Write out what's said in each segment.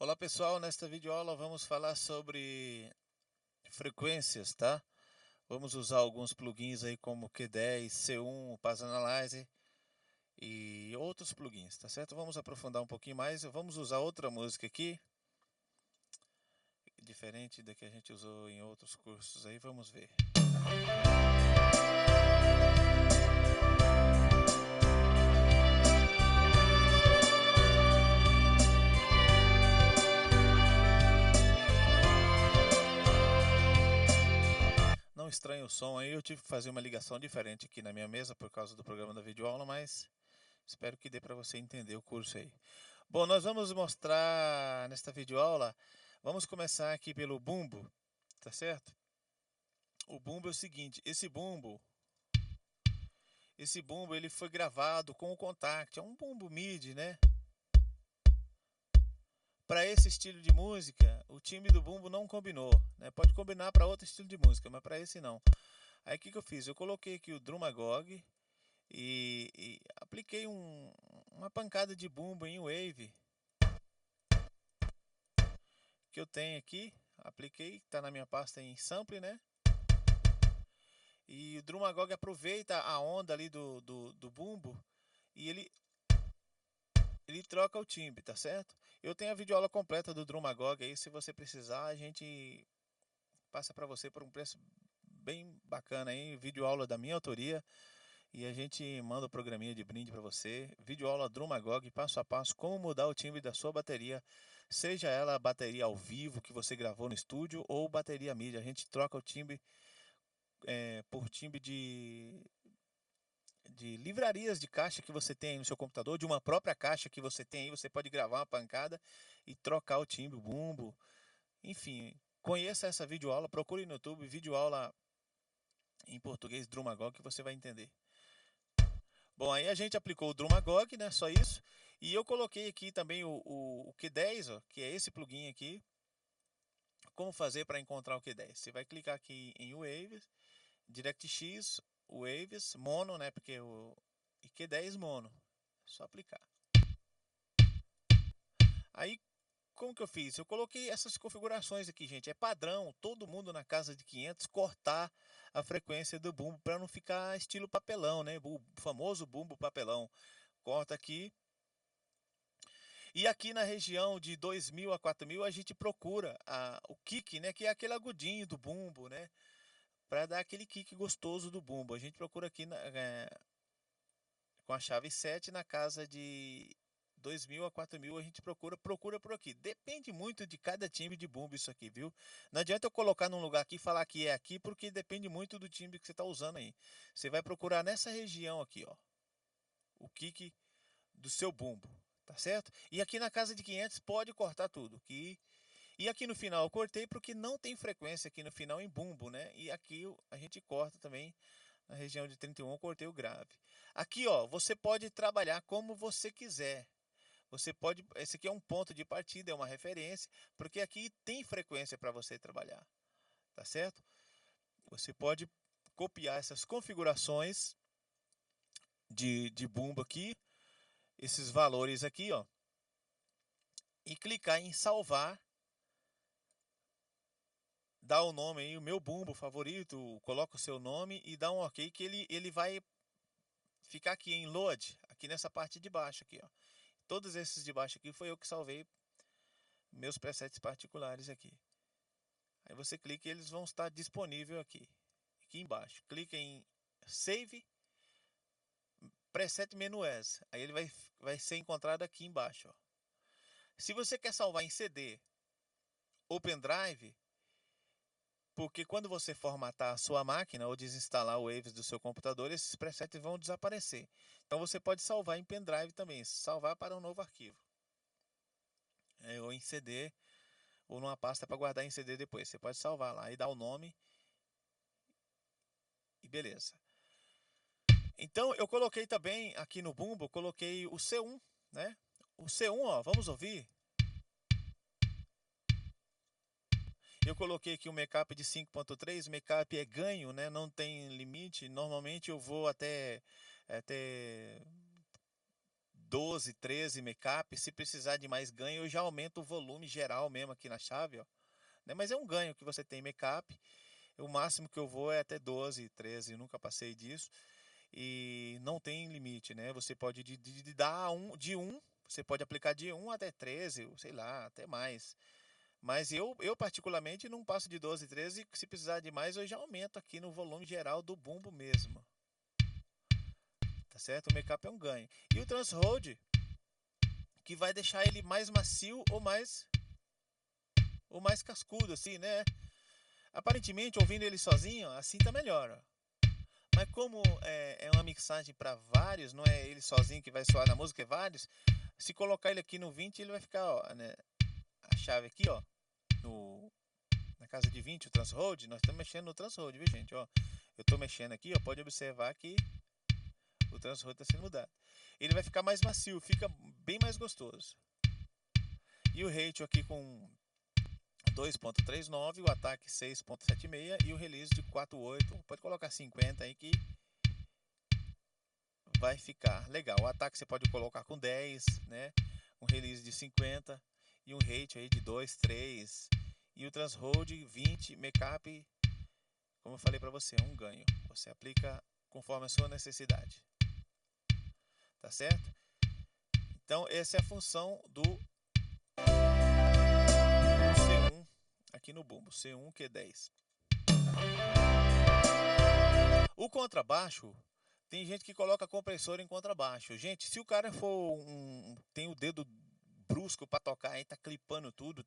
Olá pessoal, nesta videoaula vamos falar sobre frequências, tá? Vamos usar alguns plugins aí como Q10, C1, Path Analyzer e outros plugins, tá certo? Vamos aprofundar um pouquinho mais, vamos usar outra música aqui, diferente da que a gente usou em outros cursos aí, vamos ver. Não estranhe o som aí, eu tive que fazer uma ligação diferente aqui na minha mesa por causa do programa da videoaula, mas espero que dê para você entender o curso aí. Bom, nós vamos mostrar nesta videoaula, vamos começar aqui pelo bumbo, tá certo? O bumbo é o seguinte, esse bumbo ele foi gravado com o Kontakt, é um bumbo MIDI, né? Para esse estilo de música, o timbre do bumbo não combinou, né? Pode combinar para outro estilo de música, mas para esse não. Aí o que eu fiz? Eu coloquei aqui o Drumagog e apliquei uma pancada de bumbo em wave que eu tenho aqui, apliquei, está na minha pasta em sample, né? E o Drumagog aproveita a onda ali do bumbo e ele troca o timbre, tá certo? Eu tenho a videoaula completa do Drumagog aí, se você precisar, a gente passa para você por um preço bem bacana aí, videoaula da minha autoria. E a gente manda o programinha de brinde para você. Videoaula Drumagog, passo a passo, como mudar o timbre da sua bateria. Seja ela a bateria ao vivo que você gravou no estúdio ou bateria MIDI. A gente troca o timbre por timbre de livrarias de caixa que você tem aí no seu computador, de uma própria caixa que você tem aí. Você pode gravar uma pancada e trocar o timbre, o bumbo. Enfim, conheça essa videoaula, procure no YouTube, videoaula em português Drumagog, que você vai entender. Bom, aí a gente aplicou o Drumagog, né? Só isso. E eu coloquei aqui também o Q10, ó, que é esse plugin aqui. Como fazer para encontrar o Q10? Você vai clicar aqui em Waves, DirectX, Waves, Mono, né? Porque o e Q10 Mono. É só aplicar. Aí, como que eu fiz? Eu coloquei essas configurações aqui, gente. É padrão, todo mundo na casa de 500 cortar a frequência do bumbo para não ficar estilo papelão, né? O famoso bumbo papelão. Corta aqui. E aqui na região de 2.000 a 4.000 a gente procura o kick, né, que é aquele agudinho do bumbo, né, para dar aquele kick gostoso do bumbo. A gente procura aqui com a chave 7 na casa de 2.000 a 4.000 a gente procura por aqui. Depende muito de cada timbre de bumbo isso aqui, viu? Não adianta eu colocar num lugar aqui e falar que é aqui, porque depende muito do timbre que você está usando aí. Você vai procurar nessa região aqui, ó, o kick do seu bumbo, tá certo? E aqui na casa de 500 pode cortar tudo, e aqui no final eu cortei porque não tem frequência aqui no final em bumbo, né? E aqui a gente corta também na região de 31 eu cortei o grave. Aqui, ó, você pode trabalhar como você quiser. Você pode, esse aqui é um ponto de partida, é uma referência, porque aqui tem frequência para você trabalhar, tá certo? Você pode copiar essas configurações de bumbo aqui, esses valores aqui, ó, e clicar em salvar, dá o nome aí, o meu bumbo favorito, coloca o seu nome e dá um OK que ele vai ficar aqui em load, aqui nessa parte de baixo aqui, ó. Todos esses de baixo aqui foi eu que salvei meus presets particulares aqui. Aí você clica e eles vão estar disponíveis aqui embaixo. Clica em Save Preset Menu As. Aí ele vai ser encontrado aqui embaixo, ó. Se você quer salvar em CD ou pendrive, porque quando você formatar a sua máquina ou desinstalar o Waves do seu computador, esses presets vão desaparecer. Então você pode salvar em pendrive também, salvar para um novo arquivo. Ou em CD, ou numa pasta para guardar em CD depois. Você pode salvar lá e dar o nome e beleza. Então eu coloquei também aqui no bumbo, coloquei o C1, né? O C1, ó, vamos ouvir. Eu coloquei aqui um make-up de 5.3, o make-up é ganho, né? Não tem limite. Normalmente eu vou até 12, 13 make-up. Se precisar de mais ganho, eu já aumento o volume geral mesmo aqui na chave, ó. Né? Mas é um ganho que você tem make-up. O máximo que eu vou é até 12, 13, nunca passei disso. E não tem limite, né? Você pode dar você pode aplicar de 1 até 13, sei lá, até mais. Mas eu particularmente não passo de 12, 13. Se precisar de mais, eu já aumento aqui no volume geral do bumbo mesmo. Tá certo? O make-up é um ganho. E o Transhold, que vai deixar ele mais macio ou mais cascudo, assim, né? Aparentemente, ouvindo ele sozinho, assim tá melhor, ó. Mas como é uma mixagem para vários, não é ele sozinho que vai soar na música, é vários. Se colocar ele aqui no 20, ele vai ficar, ó, né? A chave aqui, ó, na casa de 20, o Transhold, nós estamos mexendo no Transhold, viu, gente? Ó, eu estou mexendo aqui, ó, pode observar que o Transhold está sendo mudado. Ele vai ficar mais macio, fica bem mais gostoso. E o ratio aqui com 2.39, o ataque 6.76 e o release de 4.8. Pode colocar 50 aí que vai ficar legal. O ataque você pode colocar com 10, né? Um release de 50 e um rate aí de 2, 3. E o Transhold 20, make-up, como eu falei para você, é um ganho. Você aplica conforme a sua necessidade. Tá certo? Então, essa é a função do C1 aqui no bumbo, C1 Q10. O contrabaixo, tem gente que coloca compressor em contrabaixo. Gente, se o cara tem o dedo brusco para tocar aí, tá clipando tudo,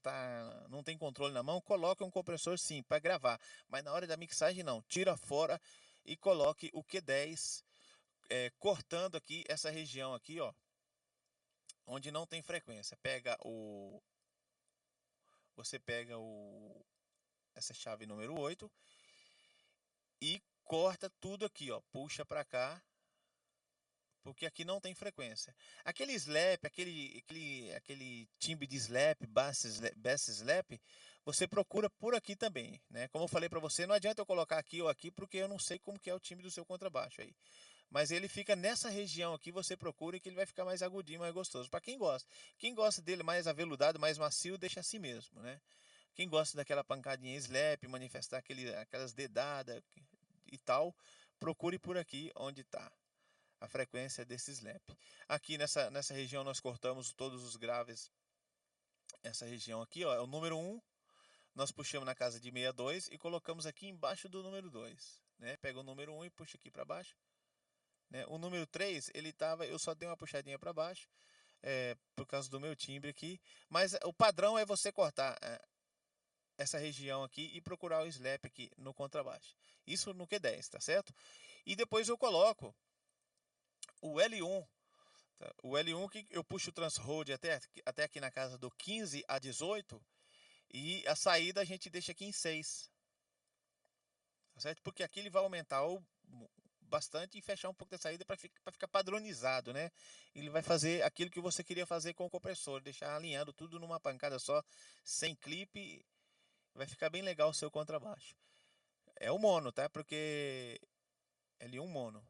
não tem controle na mão, coloque um compressor sim para gravar, mas na hora da mixagem não, tira fora e coloque o Q10 cortando aqui essa região aqui, ó, onde não tem frequência. Você pega essa chave número 8 e corta tudo aqui, ó, puxa para cá, porque aqui não tem frequência. Aquele slap, aquele timbre de slap, bass slap, você procura por aqui também, né? Como eu falei para você, não adianta eu colocar aqui ou aqui, porque eu não sei como que é o timbre do seu contrabaixo aí. Mas ele fica nessa região aqui, você procura que ele vai ficar mais agudinho, mais gostoso. Para quem gosta. Quem gosta dele mais aveludado, mais macio, deixa assim mesmo, né? Quem gosta daquela pancadinha slap, manifestar aquelas dedadas e tal, procure por aqui onde está a frequência desse slap. Aqui nessa região nós cortamos todos os graves. Essa região aqui, ó, é o número 1. Nós puxamos na casa de 62 e colocamos aqui embaixo do número 2. Né? Pega o número 1 e puxa aqui para baixo. Né? O número 3, eu só dei uma puxadinha para baixo, por causa do meu timbre aqui. Mas o padrão é você cortar essa região aqui e procurar o slap aqui no contrabaixo. Isso no Q10, tá certo? E depois eu coloco o L1. Tá? O L1 que eu puxo o Transhold até aqui na casa do 15 a 18 e a saída a gente deixa aqui em 6. Tá certo? Porque aqui ele vai aumentar bastante e fechar um pouco da saída para ficar padronizado, né? Ele vai fazer aquilo que você queria fazer com o compressor, deixar alinhado tudo numa pancada só, sem clipe, vai ficar bem legal o seu contrabaixo. É o mono, tá? Porque L1 mono,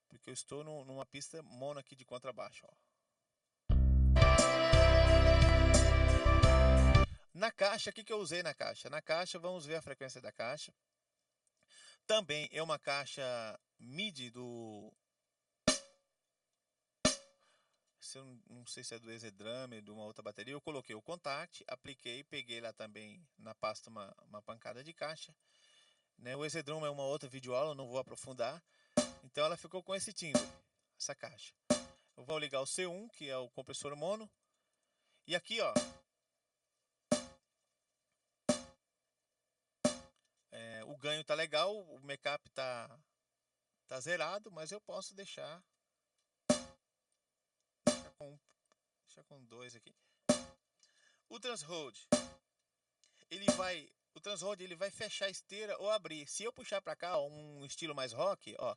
porque eu estou numa pista mono aqui de contrabaixo, ó. Na caixa, o que eu usei na caixa? Na caixa, vamos ver a frequência da caixa. Também é uma caixa MIDI eu não sei se é do EZ Drummer, de uma outra bateria. Eu coloquei o contact, apliquei, peguei lá também na pasta uma pancada de caixa. Né? O EZ Drum é uma outra videoaula, não vou aprofundar. Então ela ficou com esse timbre, essa caixa. Eu vou ligar o C1, que é o compressor mono. E aqui, ó, o ganho tá legal, o make-up tá zerado, mas eu posso deixar com 2 aqui. O Transhold, o Transhold ele vai fechar a esteira ou abrir. Se eu puxar para cá, ó, um estilo mais rock, ó,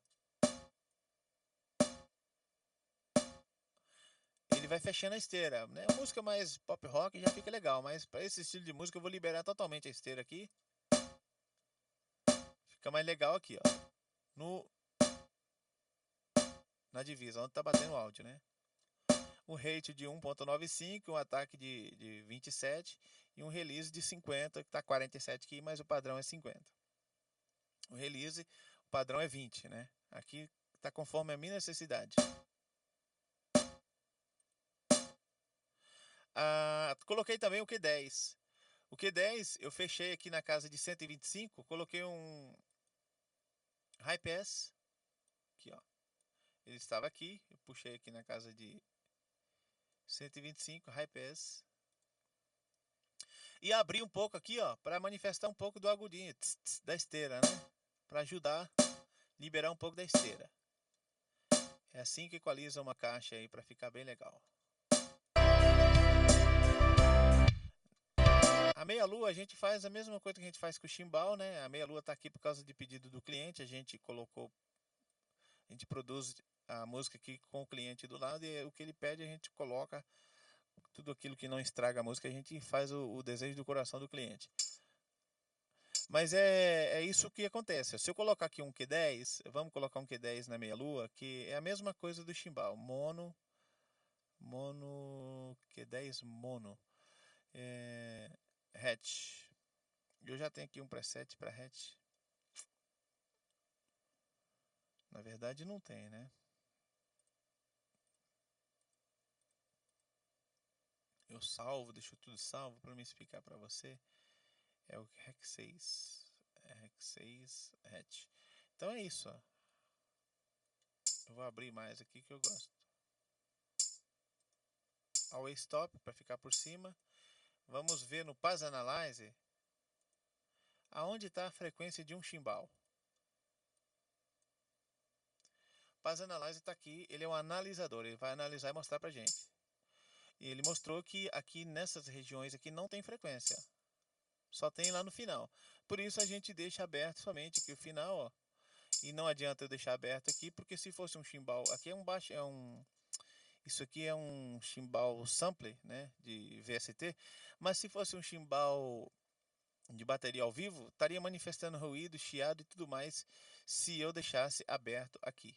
ele vai fechando a esteira, né? Música mais pop rock já fica legal, mas para esse estilo de música eu vou liberar totalmente a esteira aqui. Fica mais legal aqui, ó, na divisa, onde tá batendo o áudio, né? um rate de 1.95, um ataque de 27 e um release de 50, que está 47 aqui, mas o padrão é 50. O release, o padrão é 20, né? Aqui está conforme a minha necessidade. Coloquei também o Q10. O Q10 eu fechei aqui na casa de 125, coloquei um high pass, aqui ó, ele estava aqui, eu puxei aqui na casa de 125, high pass, e abri um pouco aqui ó, para manifestar um pouco do agudinho da esteira, né, para ajudar a liberar um pouco da esteira. É assim que equaliza uma caixa aí para ficar bem legal. A meia-lua a gente faz a mesma coisa que a gente faz com o chimbal, né? A meia-lua está aqui por causa de pedido do cliente. A gente produz a música aqui com o cliente do lado e o que ele pede a gente coloca tudo aquilo que não estraga a música, a gente faz o desejo do coração do cliente. Mas é isso que acontece. Se eu colocar aqui um Q10, vamos colocar um Q10 na meia-lua, que é a mesma coisa do chimbal, mono, Q10 mono. Hatch. Eu já tenho aqui um preset para hatch. Na verdade não tem, né? Eu salvo, deixo tudo salvo para me explicar para você. É o Rec 6. Rec 6 hatch. Então é isso, ó. Eu vou abrir mais aqui que eu gosto. Always stop para ficar por cima. Vamos ver no Paz Analyzer aonde está a frequência de um chimbal. O Paz Analyzer está aqui, ele é um analisador, ele vai analisar e mostrar para gente. E ele mostrou que aqui nessas regiões aqui não tem frequência, só tem lá no final. Por isso a gente deixa aberto somente aqui o final, ó. E não adianta eu deixar aberto aqui, porque se fosse um chimbal, aqui é um baixo, isso aqui é um chimbal sampler, né, de VST, mas se fosse um chimbal de bateria ao vivo, estaria manifestando ruído, chiado e tudo mais se eu deixasse aberto aqui,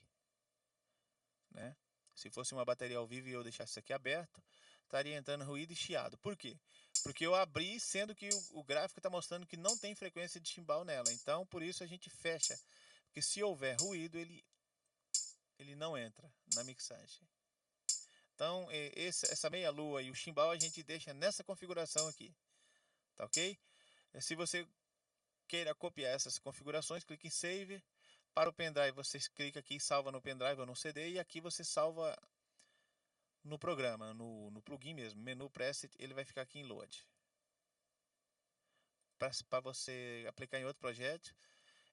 né? Se fosse uma bateria ao vivo e eu deixasse isso aqui aberto, estaria entrando ruído e chiado. Por quê? Porque eu abri, sendo que o gráfico está mostrando que não tem frequência de chimbal nela. Então, por isso a gente fecha. Porque se houver ruído, ele não entra na mixagem. Então, essa meia-lua e o chimbal a gente deixa nessa configuração aqui. Tá ok? Se você queira copiar essas configurações, clique em Save. Para o pendrive, você clica aqui e salva no pendrive ou no CD. E aqui você salva no programa, no plugin mesmo. Menu Preset, ele vai ficar aqui em Load. Para você aplicar em outro projeto.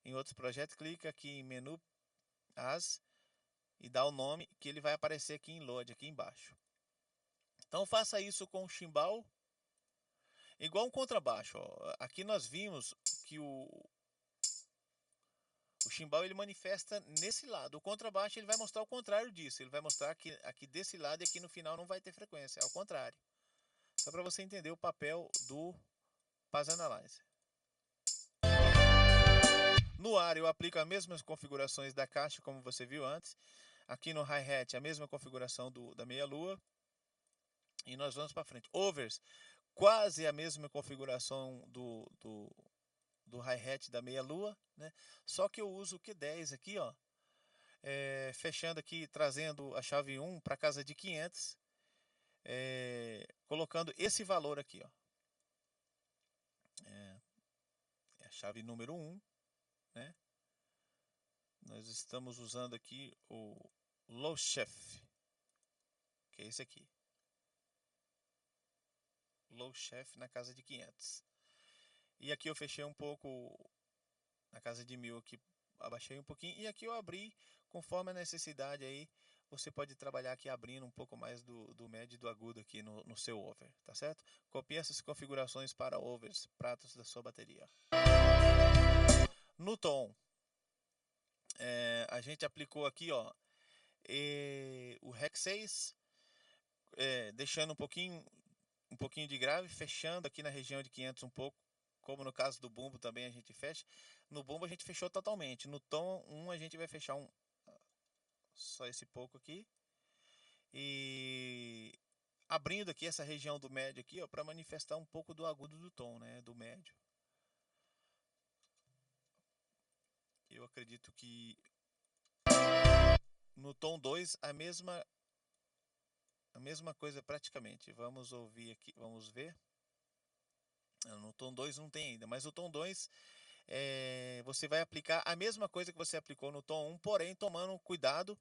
Em outros projetos, clica aqui em Menu As e dá o nome que ele vai aparecer aqui em Load, aqui embaixo. Então faça isso com o chimbal. Igual um contrabaixo. Ó. Aqui nós vimos que o chimbal ele manifesta nesse lado. O contrabaixo ele vai mostrar o contrário disso. Ele vai mostrar que aqui desse lado e aqui no final não vai ter frequência. É o contrário. Só para você entender o papel do Paz Analyzer. No ar eu aplico as mesmas configurações da caixa como você viu antes. Aqui no hi-hat a mesma configuração da meia-lua. E nós vamos para frente. Overs, quase a mesma configuração do hi-hat da meia-lua, né? Só que eu uso o Q10 aqui, ó. Fechando aqui, trazendo a chave 1 para casa de 500, colocando esse valor aqui, ó. É a chave número 1, né? Nós estamos usando aqui o Low Chef, que é esse aqui. Low Chef na casa de 500. E aqui eu fechei um pouco na casa de 1000 aqui, abaixei um pouquinho e aqui eu abri conforme a necessidade aí. Você pode trabalhar aqui abrindo um pouco mais do médio e do agudo aqui no seu over, tá certo? Copie essas configurações para overs, pratos da sua bateria. No tom, a gente aplicou aqui, ó, o Rec 6, deixando um pouquinho de grave, fechando aqui na região de 500 um pouco, como no caso do bumbo também a gente fecha. No bumbo a gente fechou totalmente. No tom 1 a gente vai fechar só esse pouco aqui. E abrindo aqui essa região do médio aqui, ó, para manifestar um pouco do agudo do tom, né, do médio. Eu acredito que no tom 2 a mesma coisa praticamente. Vamos ouvir aqui, vamos ver. No tom 2 não tem ainda, mas o tom 2 você vai aplicar a mesma coisa que você aplicou no tom 1, porém tomando cuidado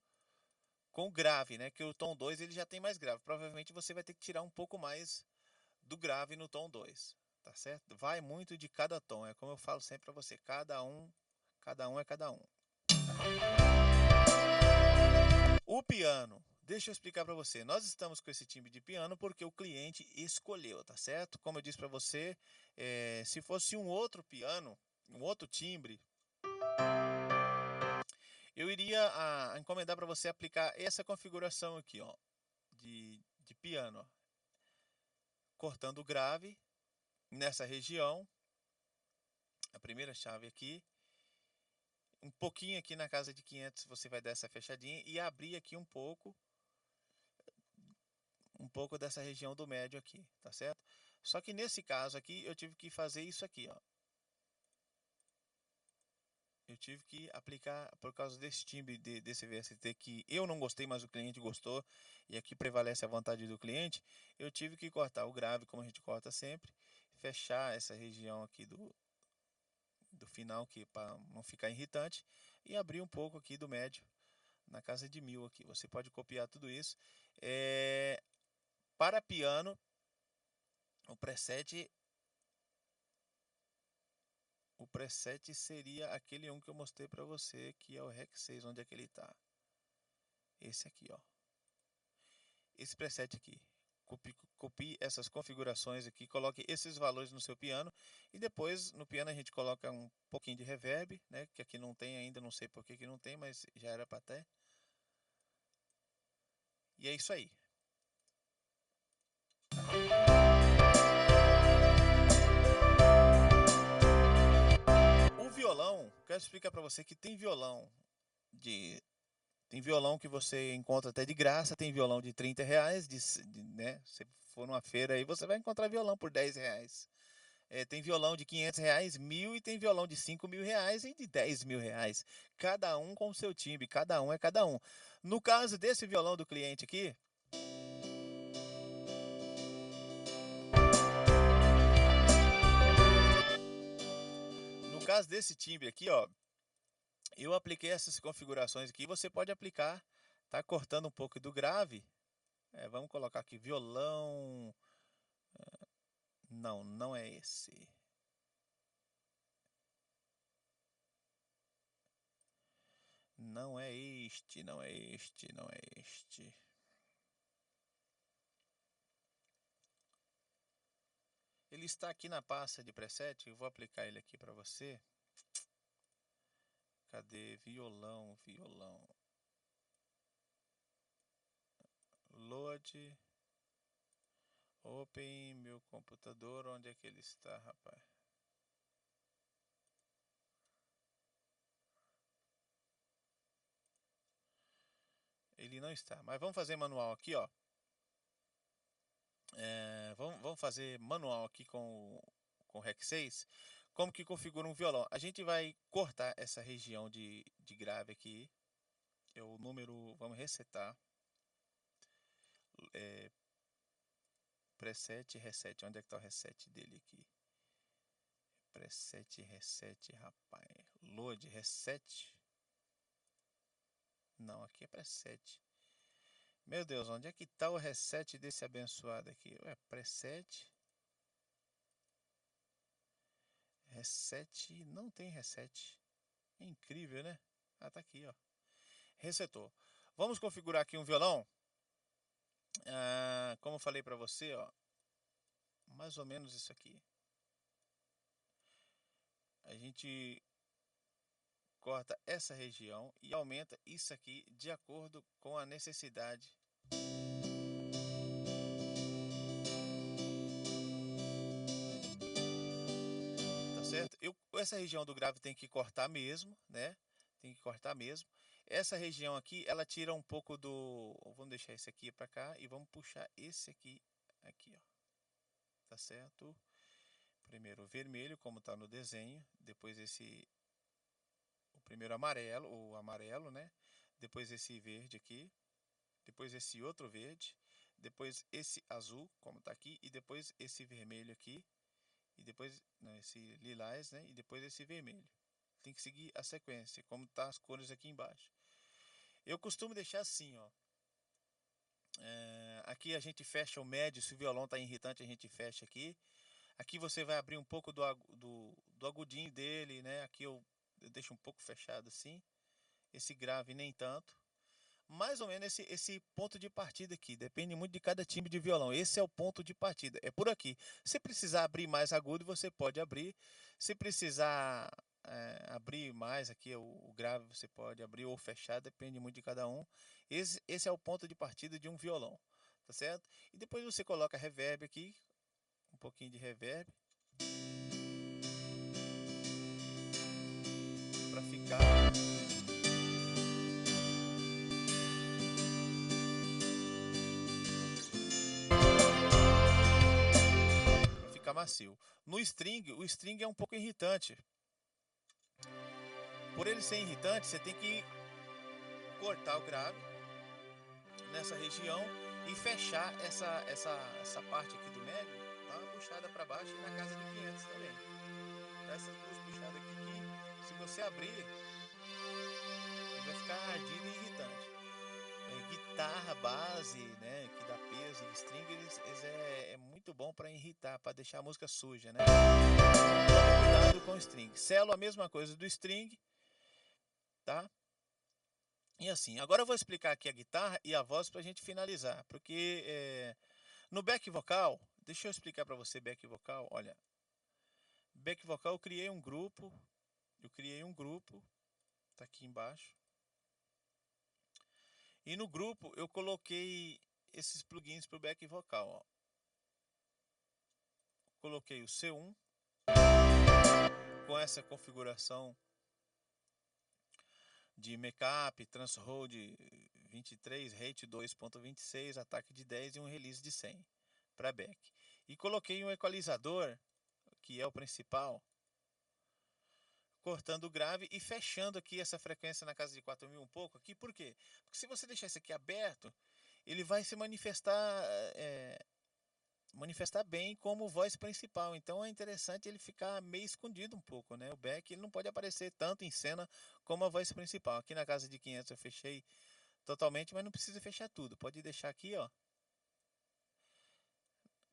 com o grave, né? Que o tom 2 ele já tem mais grave. Provavelmente você vai ter que tirar um pouco mais do grave no tom 2, tá certo? Vai muito de cada tom, é como eu falo sempre para você, cada um é cada um. O piano, deixa eu explicar para você. Nós estamos com esse timbre de piano porque o cliente escolheu, tá certo? Como eu disse para você, se fosse um outro piano, um outro timbre, eu iria encomendar para você aplicar essa configuração aqui, ó, de piano, ó, cortando o grave nessa região, a primeira chave aqui, um pouquinho aqui na casa de 500 você vai dar essa fechadinha e abrir aqui um pouco dessa região do médio aqui, tá certo? Só que nesse caso aqui eu tive que fazer isso aqui, ó. Eu tive que aplicar por causa desse timbre desse VST que eu não gostei, mas o cliente gostou e aqui prevalece a vontade do cliente. Eu tive que cortar o grave como a gente corta sempre, fechar essa região aqui do final aqui para não ficar irritante e abrir um pouco aqui do médio na casa de 1000 aqui. Você pode copiar tudo isso. Para piano, o preset seria aquele um que eu mostrei para você, que é o Rec 6, onde é que ele está? Esse aqui, ó. Esse preset aqui. Copie essas configurações aqui, coloque esses valores no seu piano e depois no piano a gente coloca um pouquinho de reverb, né? Que aqui não tem ainda, não sei por que não tem, mas já era para ter. E é isso aí. O violão, quero explicar para você que tem violão que você encontra até de graça, tem violão de R$ 30, né? Se for numa feira aí, você vai encontrar violão por R$ 10. Tem violão de R$ 500, 1.000 e tem violão de R$ 5.000 e de R$ 10.000. Cada um com o seu timbre, cada um é cada um. No caso desse violão do cliente aqui, no caso desse timbre aqui, ó, eu apliquei essas configurações aqui. Você pode aplicar, tá cortando um pouco do grave. Vamos colocar aqui violão. Não, não é esse. Não é este, não é este, não é este. Ele está aqui na pasta de preset, eu vou aplicar ele aqui para você. Cadê? Violão, violão. Load. Open meu computador, onde é que ele está, rapaz? Ele não está, mas vamos fazer manual aqui, ó. Vamos fazer manual aqui com o Rec 6. Como que configura um violão? A gente vai cortar essa região de grave aqui. É o número, vamos resetar. Preset, reset. Onde é que está o reset dele aqui? Preset, reset, rapaz. Load, reset. Não, aqui é preset. Meu Deus, onde é que está o reset desse abençoado aqui? Preset. Reset, não tem reset. É incrível, né? Ah, tá aqui, ó. Resetou. Vamos configurar aqui um violão. Como eu falei para você, ó, mais ou menos isso aqui. A gente corta essa região e aumenta isso aqui de acordo com a necessidade. Tá certo? Essa região do grave tem que cortar mesmo, né? Tem que cortar mesmo. Essa região aqui, ela tira um pouco do... Vamos deixar esse aqui para cá e vamos puxar esse aqui, ó. Tá certo? Primeiro o vermelho, como tá no desenho, depois o primeiro amarelo, o amarelo, né? Depois esse verde aqui, depois esse outro verde, depois esse azul, como tá aqui, e depois esse vermelho aqui, e depois, não, esse lilás, né? E depois esse vermelho. Tem que seguir a sequência, como tá as cores aqui embaixo. Eu costumo deixar assim, ó. Aqui a gente fecha o médio, se o violão está irritante a gente fecha aqui. Aqui você vai abrir um pouco do agudinho dele, né? Aqui eu deixo um pouco fechado assim. Esse grave nem tanto. Mais ou menos esse ponto de partida aqui. Depende muito de cada timbre de violão. Esse é o ponto de partida. É por aqui. Se precisar abrir mais agudo, você pode abrir. Se precisar abrir mais aqui, o grave você pode abrir ou fechar. Depende muito de cada um. Esse é o ponto de partida de um violão. Tá certo? E depois você coloca reverb aqui. Um pouquinho de reverb. Para ficar... ficar macio. No string, o string é um pouco irritante. Por ele ser irritante, você tem que cortar o grave nessa região e fechar essa parte aqui do médio, dar uma puxada para baixo e na casa de 500 também. Essas duas puxadas aqui que, se você abrir, ele vai ficar ardido e irritante. Guitarra, base, né, que dá peso e string, eles é muito bom para irritar, para deixar a música suja, né? Cuidado com o string. Cello, a mesma coisa do string, tá? E assim, agora eu vou explicar aqui a guitarra e a voz para a gente finalizar, porque no back vocal, deixa eu explicar para você back vocal, olha, back vocal eu criei um grupo, tá aqui embaixo, e no grupo eu coloquei esses plugins para o back vocal, ó. Coloquei o C1 com essa configuração de Makeup, Transroad 23, Rate 2.26, ataque de 10 e um release de 100 para back. E coloquei um equalizador, que é o principal, cortando o grave e fechando aqui essa frequência na casa de 4.000 um pouco aqui. Por quê? Porque se você deixar isso aqui aberto, ele vai se manifestar bem como voz principal. Então é interessante ele ficar meio escondido um pouco, né? O back ele não pode aparecer tanto em cena como a voz principal. Aqui na casa de 500 eu fechei totalmente, mas não precisa fechar tudo. Pode deixar aqui, ó,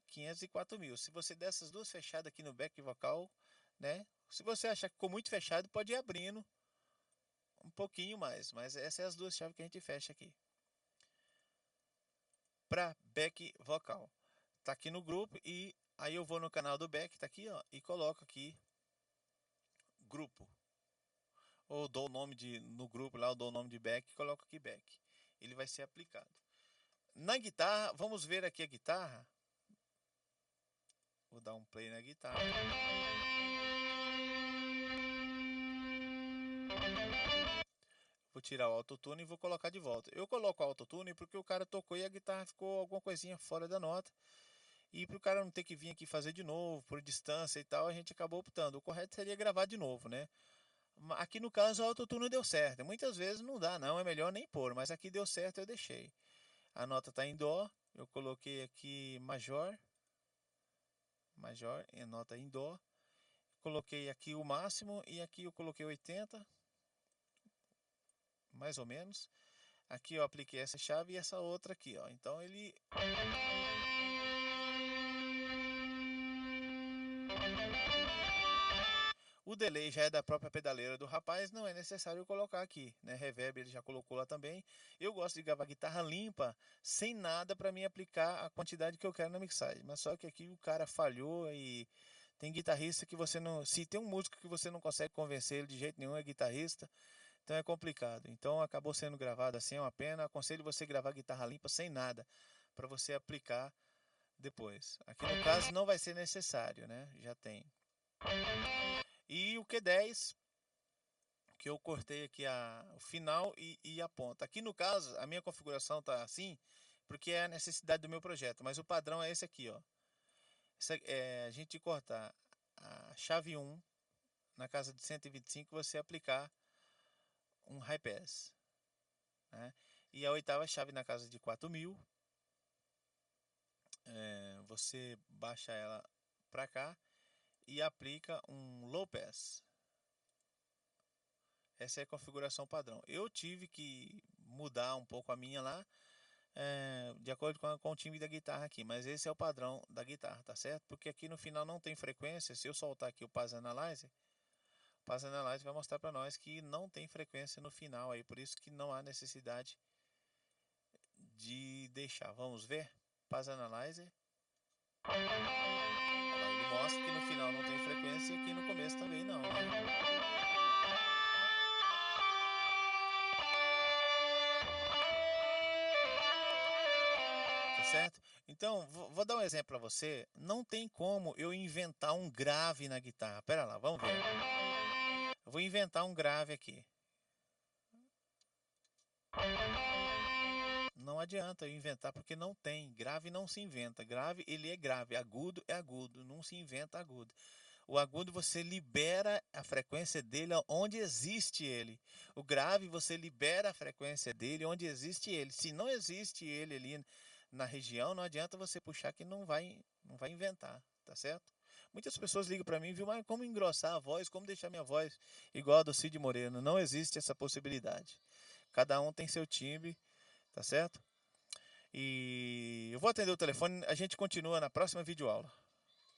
500 e 4.000. Se você der essas duas fechadas aqui no back vocal, né? Se você achar que ficou muito fechado, pode ir abrindo um pouquinho mais. Mas essas são as duas chaves que a gente fecha aqui. Para back vocal. Tá aqui no grupo e aí eu vou no canal do back, tá aqui, ó, e coloco aqui grupo. Ou dou o nome no grupo lá, eu dou o nome de back e coloco aqui back. Ele vai ser aplicado. Na guitarra, vamos ver aqui a guitarra. Vou dar um play na guitarra. Vou tirar o autotune e vou colocar de volta. Eu coloco o autotune porque o cara tocou e a guitarra ficou alguma coisinha fora da nota. E para o cara não ter que vir aqui fazer de novo, por distância e tal, a gente acabou optando. O correto seria gravar de novo, né? Aqui no caso o autotune deu certo. Muitas vezes não dá, não, é melhor nem pôr. Mas aqui deu certo, eu deixei. A nota está em dó, eu coloquei aqui major, e nota em dó. Coloquei aqui o máximo e aqui eu coloquei 80, mais ou menos. Aqui eu apliquei essa chave e essa outra aqui, ó. Então ele... O delay já é da própria pedaleira do rapaz, não é necessário colocar aqui, né? Reverb ele já colocou lá também. Eu gosto de gravar guitarra limpa, sem nada para mim aplicar a quantidade que eu quero na mixagem. Mas só que aqui o cara falhou e tem guitarrista que você não... Se tem um músico que você não consegue convencer ele de jeito nenhum, é guitarrista, então é complicado. Então acabou sendo gravado assim, é uma pena. Aconselho você gravar guitarra limpa sem nada, para você aplicar depois. Aqui no caso não vai ser necessário, né? Já tem. E o Q10 que eu cortei aqui o final e a ponta. Aqui no caso, a minha configuração tá assim, porque é a necessidade do meu projeto, mas o padrão é esse aqui, ó. A gente cortar a chave 1 na casa de 125, você aplicar um high pass, né? E a oitava chave na casa de 4.000, você baixa ela para cá e aplica um low pass. Essa é a configuração padrão. Eu tive que mudar um pouco a minha lá, de acordo com o time da guitarra aqui, mas esse é o padrão da guitarra, tá certo? Porque aqui no final não tem frequência. Se eu soltar aqui o Pass Analyzer vai mostrar para nós que não tem frequência no final aí, por isso que não há necessidade de deixar. Vamos ver? Pass Analyzer. Ele mostra que no final não tem frequência e aqui no começo também não, né? Certo? Então, vou dar um exemplo para você. Não tem como eu inventar um grave na guitarra. Pera lá, vamos ver. Eu vou inventar um grave aqui. Não adianta eu inventar porque não tem. Grave não se inventa. Grave, ele é grave. Agudo é agudo. Não se inventa agudo. O agudo você libera a frequência dele onde existe ele. O grave você libera a frequência dele onde existe ele. Se não existe ele ali na região, não adianta você puxar que não vai inventar, tá certo? Muitas pessoas ligam para mim, viu, mas como engrossar a voz, como deixar minha voz igual a do Cid Moreno? Não existe essa possibilidade. Cada um tem seu timbre, tá certo? E eu vou atender o telefone, a gente continua na próxima videoaula.